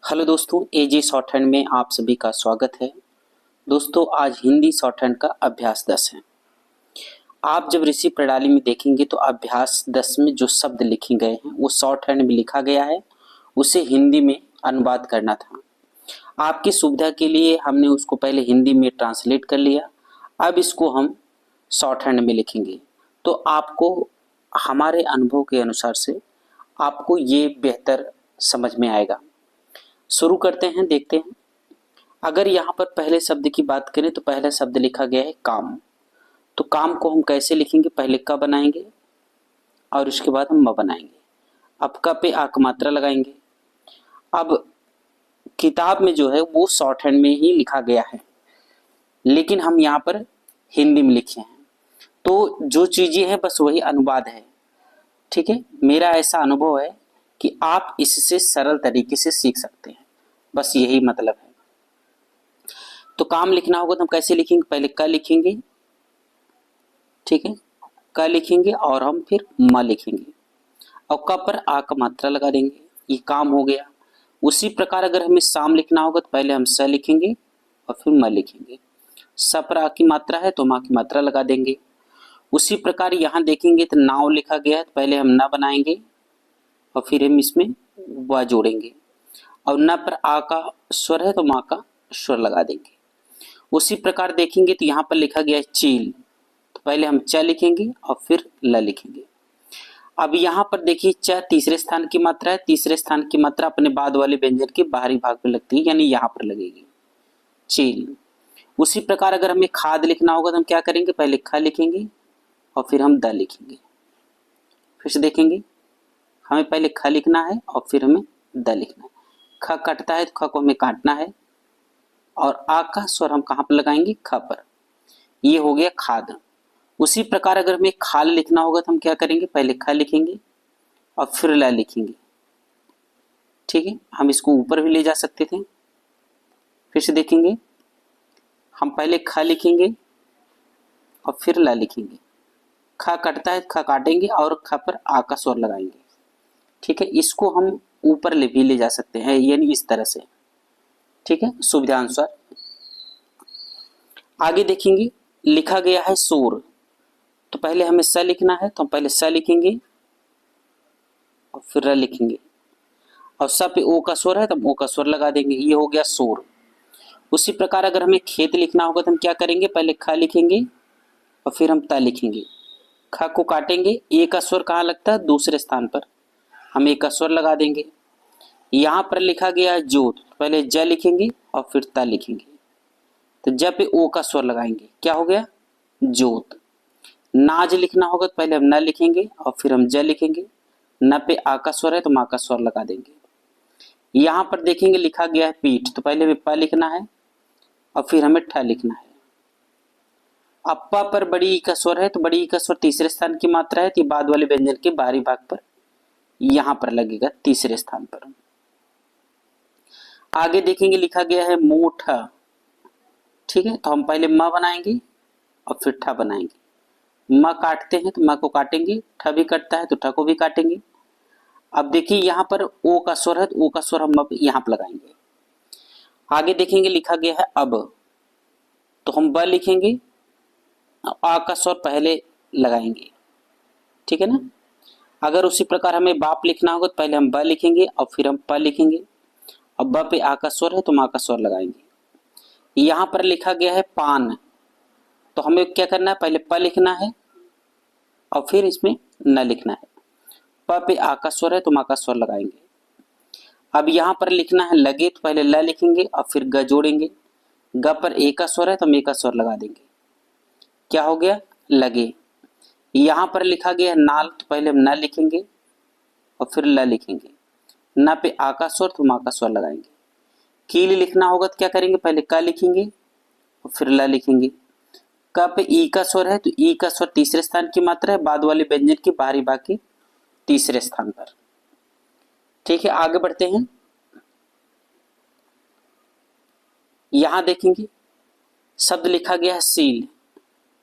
Hello दोस्तों, एजे short hand में आप सभी का स्वागत है। दोस्तों, आज हिंदी शॉर्ट हैंड का अभ्यास 10 है। आप जब ऋषि प्रणाली में देखेंगे तो अभ्यास 10 में जो शब्द लिखे गए हैं वो शॉर्ट हैंड में लिखा गया है, उसे हिंदी में अनुवाद करना था। आपकी सुविधा के लिए हमने उसको पहले हिंदी में ट्रांसलेट कर लिया। अब इसको हम शॉर्ट हैंड में लिखेंगे तो आपको हमारे अनुभव के अनुसार से आपको ये बेहतर समझ में आएगा। शुरू करते हैं, देखते हैं। अगर यहाँ पर पहले शब्द की बात करें तो पहला शब्द लिखा गया है काम। तो काम को हम कैसे लिखेंगे? पहले क बनाएंगे और उसके बाद हम म बनाएंगे। अब क पे आ की मात्रा लगाएंगे। अब किताब में जो है वो शॉर्ट हैंड में ही लिखा गया है, लेकिन हम यहाँ पर हिंदी में लिखे हैं। तो जो चीजें हैं बस वही अनुवाद है। ठीक है, मेरा ऐसा अनुभव है कि आप इससे सरल तरीके से सीख सकते हैं, बस यही मतलब है। तो काम लिखना होगा तो हम कैसे लिखेंगे? पहले क लिखेंगे, ठीक है, क लिखेंगे और हम फिर म लिखेंगे और क पर आ का मात्रा लगा देंगे। ये काम हो गया। उसी प्रकार अगर हमें शाम लिखना होगा तो पहले हम स लिखेंगे और फिर म लिखेंगे। स पर आ की मात्रा है तो मा की मात्रा लगा देंगे। उसी प्रकार यहाँ देखेंगे तो नाव लिखा गया है तो पहले हम न बनाएंगे और फिर हम इसमें व जोड़ेंगे और न पर आ का स्वर है तो मा का स्वर लगा देंगे। उसी प्रकार देखेंगे तो यहाँ पर लिखा गया है चील, तो पहले हम च लिखेंगे और फिर ल लिखेंगे। अब यहाँ पर देखिए च तीसरे स्थान की मात्रा है। तीसरे स्थान की मात्रा अपने बाद वाले व्यंजन के बाहरी भाग पर लगती है, यानी यहाँ पर लगेगी चील। उसी प्रकार अगर हमें खाद लिखना होगा तो हम क्या करेंगे? पहले ख लिखेंगे और फिर हम द लिखेंगे। फिर से देखेंगे, हमें पहले ख लिखना है और फिर हमें द लिखना है। ख कटता है तो ख को हमें काटना है और आ का स्वर हम कहाँ पर लगाएंगे? ख पर। ये हो गया खाद। उसी प्रकार अगर हमें खाल लिखना होगा तो हम क्या करेंगे? पहले ख लिखेंगे और फिर ल लिखेंगे। ठीक है, हम इसको ऊपर भी ले जा सकते थे। फिर से देखेंगे, हम पहले ख लिखेंगे और फिर ल लिखेंगे। ख कटता है, ख काटेंगे और ख पर आ का स्वर लगाएंगे। ठीक है, इसको हम ऊपर भी ले जा सकते हैं, यानी इस तरह से। ठीक है, सुविधा अनुसार। आगे देखेंगे, लिखा गया है शोर, तो पहले हमें स लिखना है तो हम पहले स लिखेंगे और फिर र लिखेंगे और स पे ओ का स्वर है तो हम ओ का स्वर लगा देंगे। ये हो गया शोर। उसी प्रकार अगर हमें खेत लिखना होगा तो हम क्या करेंगे? पहले ख लिखेंगे और फिर हम त लिखेंगे। ख को काटेंगे, ए का स्वर कहाँ लगता है? दूसरे स्थान पर, हम ए का स्वर लगा देंगे। यहाँ पर लिखा गया है जोत, पहले ज लिखेंगे और फिर त लिखेंगे, तो ज पे ओ का स्वर लगाएंगे। क्या हो गया? जोत। नाज लिखना होगा तो पहले हम न लिखेंगे और फिर हम ज लिखेंगे। न पे आ का स्वर है तो मा का स्वर लगा देंगे। यहाँ पर देखेंगे लिखा गया है पीठ, तो पहले हमें प लिखना है और फिर हमें ठ लिखना है। अब प पर बड़ी ई का स्वर है तो बड़ी ई का स्वर तीसरे स्थान की मात्रा है, तो बाद वाले व्यंजन के बाहरी भाग पर यहाँ पर लगेगा, तीसरे स्थान पर। आगे देखेंगे लिखा गया है मोठ। ठीक है, तो हम पहले म बनाएंगे और फिर ठ बनाएंगे। म काटते हैं तो म को काटेंगे, ठ भी कटता है तो ठ को भी काटेंगे। अब देखिए यहाँ पर ओ का स्वर है तो ओ का स्वर हम अब यहाँ पर लगाएंगे। आगे देखेंगे लिखा गया है अब, तो हम ब लिखेंगे, आ का स्वर पहले लगाएंगे। ठीक है ना। अगर उसी प्रकार हमें बाप लिखना होगा तो पहले हम ब लिखेंगे और फिर हम प लिखेंगे और ब पे आ का स्वर है तो मा का स्वर लगाएंगे। यहाँ पर लिखा गया है पान, तो हमें क्या करना है? पहले प लिखना है और फिर इसमें न लिखना है। प पे आ का स्वर है तो मा का स्वर लगाएंगे। अब यहाँ पर लिखना है लगे, तो पहले ल लिखेंगे और फिर ग जोड़ेंगे। ग पर ए का स्वर है तो मे का स्वर लगा देंगे। क्या हो गया? लगे। यहाँ पर लिखा गया है नाल, तो पहले हम न लिखेंगे और फिर ल लिखेंगे। न पे आ का स्वर तो मा का स्वर लगाएंगे। कील लिखना होगा तो क्या करेंगे? पहले क लिखेंगे और फिर ल लिखेंगे। क पे ई का स्वर है तो ई का स्वर तीसरे स्थान की मात्रा है, बाद वाले व्यंजन के बाहरी भाग के तीसरे स्थान पर। ठीक है, आगे बढ़ते हैं। यहां देखेंगे शब्द लिखा गया है सील,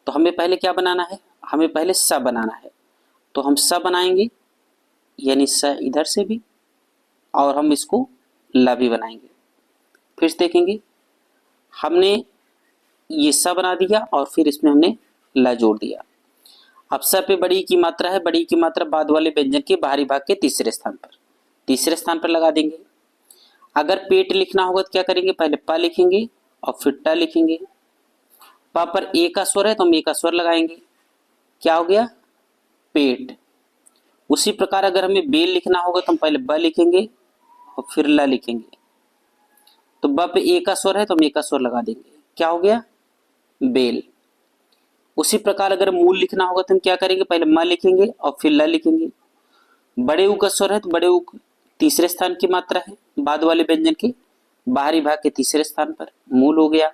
तो हमें पहले क्या बनाना है? हमें पहले स बनाना है, तो हम स बनाएंगे, यानी स इधर से भी और हम इसको ला भी बनाएंगे। फिर से देखेंगे, हमने ये स बना दिया और फिर इसमें हमने ला जोड़ दिया। अब स पे बड़ी की मात्रा है, बड़ी की मात्रा बाद वाले व्यंजन के बाहरी भाग के तीसरे स्थान पर लगा देंगे। अगर पेट लिखना होगा तो क्या करेंगे, पहले प लिखेंगे और फिर ट लिखेंगे। प पर ए का स्वर है तो हम ए का स्वर लगाएंगे, क्या हो गया, पेट। उसी प्रकार अगर हमें बेल लिखना होगा तो हम पहले ब लिखेंगे और फिर ल लिखेंगे। तो ब पे ए का स्वर है तो हम ए का स्वर लगा देंगे, क्या हो गया, बेल। उसी प्रकार अगर मूल लिखना होगा तो हम क्या करेंगे, पहले म लिखेंगे और फिर ल लिखेंगे। बड़े ऊ का स्वर है तो बड़े ऊ तीसरे स्थान की मात्रा है, बाद वाले व्यंजन के बाहरी भाग के तीसरे स्थान पर मूल हो गया।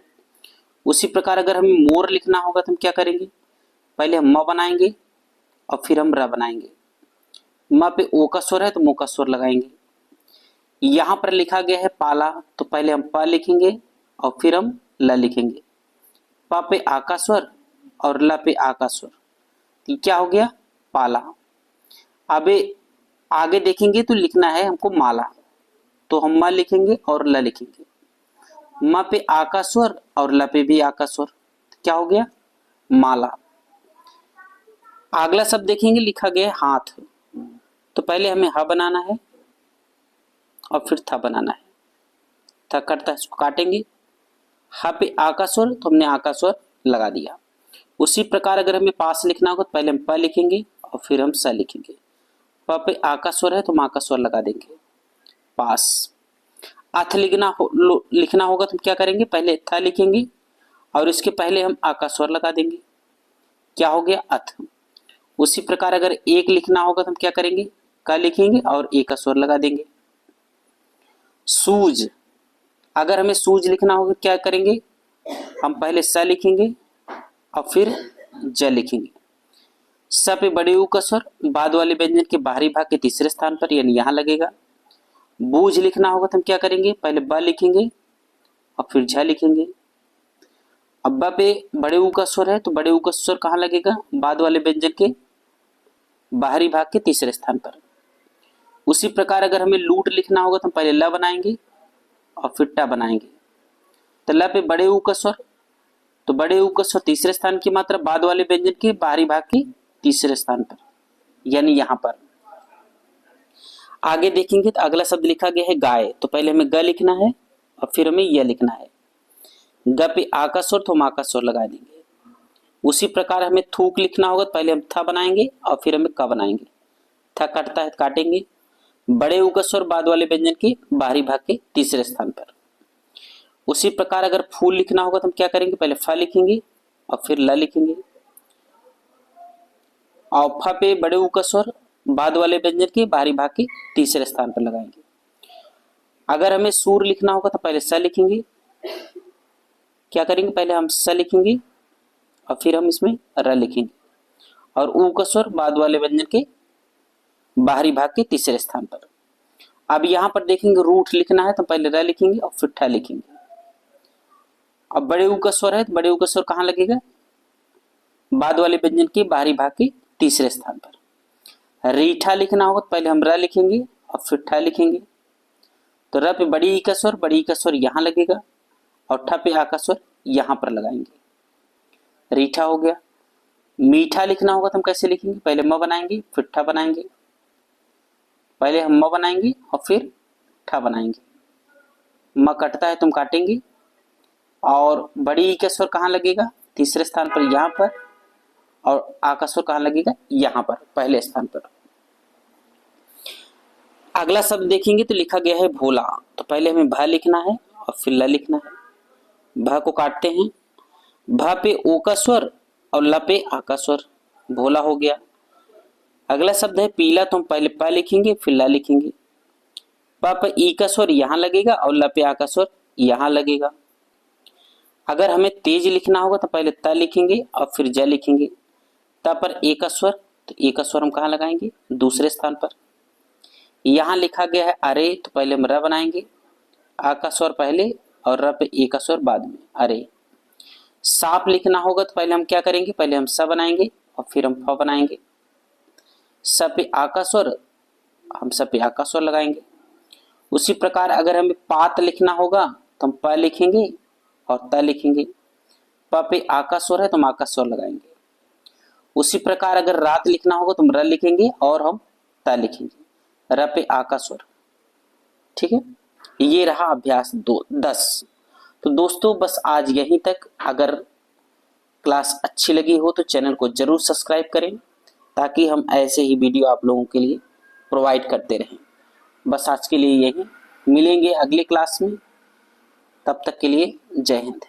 उसी प्रकार अगर हमें मोर लिखना होगा तो हम क्या करेंगे, पहले हम म बनाएंगे और फिर हम र बनाएंगे। म पे ओ का स्वर है तो मो का स्वर लगाएंगे। यहां पर लिखा गया है पाला, तो पहले हम प लिखेंगे और फिर हम ल लिखेंगे। प पे आ का स्वर और ल पे आ का स्वर, तो क्या हो गया, पाला। अब आगे देखेंगे तो लिखना है हमको माला, तो हम म लिखेंगे और ल लिखेंगे। म पे आ का स्वर और ल पे भी आ का स्वर, तो क्या हो गया, माला। अगला शब्द देखेंगे, लिखा गया है हाथ, तो पहले हमें ह बनाना है और फिर थ बनाना है। थ कटता है, इसको काटेंगे। ह पे आ का स्वर तो हमने आ का स्वर लगा दिया। उसी प्रकार अगर हमें पास लिखना होगा तो पहले हम प लिखेंगे और फिर हम स लिखेंगे। प पे आ का स्वर है तो मा का स्वर लगा देंगे, पास। अथ लिखना होगा तो हम क्या करेंगे, पहले थ लिखेंगे और इसके पहले हम आ का स्वर लगा देंगे, क्या हो गया, अथ। उसी प्रकार अगर एक लिखना होगा तो हम क्या करेंगे, क लिखेंगे और ए का स्वर लगा देंगे। सूज, अगर हमें सूज लिखना होगा क्या करेंगे, हम पहले स लिखेंगे और फिर ज लिखेंगे। स पे बड़े ऊ का स्वर बाद वाले व्यंजन के बाहरी भाग के तीसरे स्थान पर यानी यहां लगेगा। बूझ लिखना होगा तो हम क्या करेंगे, पहले ब लिखेंगे और फिर झ लिखेंगे। अब ब पे बड़े ऊ का स्वर है तो बड़े ऊ का स्वर कहाँ लगेगा, बाद वाले व्यंजन के बाहरी भाग के तीसरे स्थान पर। उसी प्रकार अगर हमें लूट लिखना होगा तो हम पहले ल बनाएंगे और फिर ट बनाएंगे। तो ल पे बड़े ऊ का स्वर, तो बड़े ऊ का स्वर तीसरे स्थान की मात्रा बाद वाले व्यंजन के बाहरी भाग के तीसरे स्थान पर यानी यहां पर। आगे देखेंगे तो अगला शब्द लिखा गया है गाय, तो पहले हमें ग लिखना है और फिर हमें य लिखना है। ग पे आ का स्वर तो मा का स्वर लगा देंगे। उसी प्रकार हमें थूक लिखना होगा तो पहले हम थ बनाएंगे और फिर हमें क बनाएंगे। थ कटता है, काटेंगे। बड़े ऊ का स्वर बाद वाले व्यंजन के बाहरी भाग के तीसरे स्थान पर। उसी प्रकार अगर फूल लिखना होगा तो हम क्या करेंगे, पहले फ लिखेंगे और फिर ल लिखेंगे। और फ पे बड़े ऊ का स्वर बाद वाले व्यंजन के बाहरी भाग के तीसरे स्थान पर लगाएंगे। अगर हमें सूर लिखना होगा तो पहले स लिखेंगे, क्या करेंगे, पहले हम स लिखेंगे और फिर हम इसमें र लिखेंगे और ऊ का स्वर बाद वाले व्यंजन के बाहरी भाग के तीसरे स्थान पर। अब यहां पर देखेंगे रूठ लिखना है तो पहले र लिखेंगे और फिर ठ लिखेंगे। अब बड़े ऊ का स्वर है तो बड़े ऊ का स्वर कहां लगेगा, बाद वाले व्यंजन के बाहरी भाग के तीसरे स्थान पर। रीठा लिखना होगा तो पहले हम र लिखेंगे और फिर ठ लिखेंगे। तो र पे बड़ी ई का स्वर, बड़ी ई का स्वर यहां लगेगा और ठ पे आ का स्वर यहां पर लगाएंगे, रीठा हो गया। मीठा लिखना होगा तो हम कैसे लिखेंगे, पहले म बनाएंगे फिर ठ बनाएंगे, पहले हम म बनाएंगे और फिर ठ बनाएंगे। म कटता है तुम काटेंगे और बड़ी ई का स्वर कहां लगेगा, तीसरे स्थान पर यहां पर, और आ का स्वर कहां लगेगा, यहां पर पहले स्थान पर। अगला शब्द देखेंगे तो लिखा गया है भोला, तो पहले हमें भ लिखना है और फिर ल लिखना है। भ को काटते हैं, भ पे ओ का स्वर और ल पे आ का स्वर, भोला हो गया। अगला शब्द है पीला, तो हम पहले प लिखेंगे फिर ल लिखेंगे। प पे ई का स्वर यहां लगेगा और ल पे आ का स्वर यहां लगेगा। अगर हमें तेज लिखना होगा तो पहले त लिखेंगे और फिर ज लिखेंगे। त पर ए का स्वर, तो ए का स्वर हम कहां लगाएंगे, दूसरे स्थान पर। यहां लिखा गया है अरे, तो पहले हम र बनाएंगे, आ का स्वर पहले और र पे ए का स्वर बाद में, अरे। सांप लिखना होगा तो पहले हम क्या करेंगे, पहले हम स बनाएंगे और फिर हम फ बनाएंगे। स पे आ का स्वर, हम स पे आ का स्वर लगाएंगे। उसी प्रकार अगर हमें पात लिखना होगा तो हम प लिखेंगे और त लिखेंगे। प पे आ का स्वर है तो हम आ का स्वर लगाएंगे। उसी प्रकार अगर रात लिखना होगा तो हम र लिखेंगे और हम त लिखेंगे। र पे आ का स्वर। ठीक है, ये रहा अभ्यास 10। तो दोस्तों बस आज यहीं तक। अगर क्लास अच्छी लगी हो तो चैनल को जरूर सब्सक्राइब करें, ताकि हम ऐसे ही वीडियो आप लोगों के लिए प्रोवाइड करते रहें। बस आज के लिए यही, मिलेंगे अगली क्लास में। तब तक के लिए जय हिंद।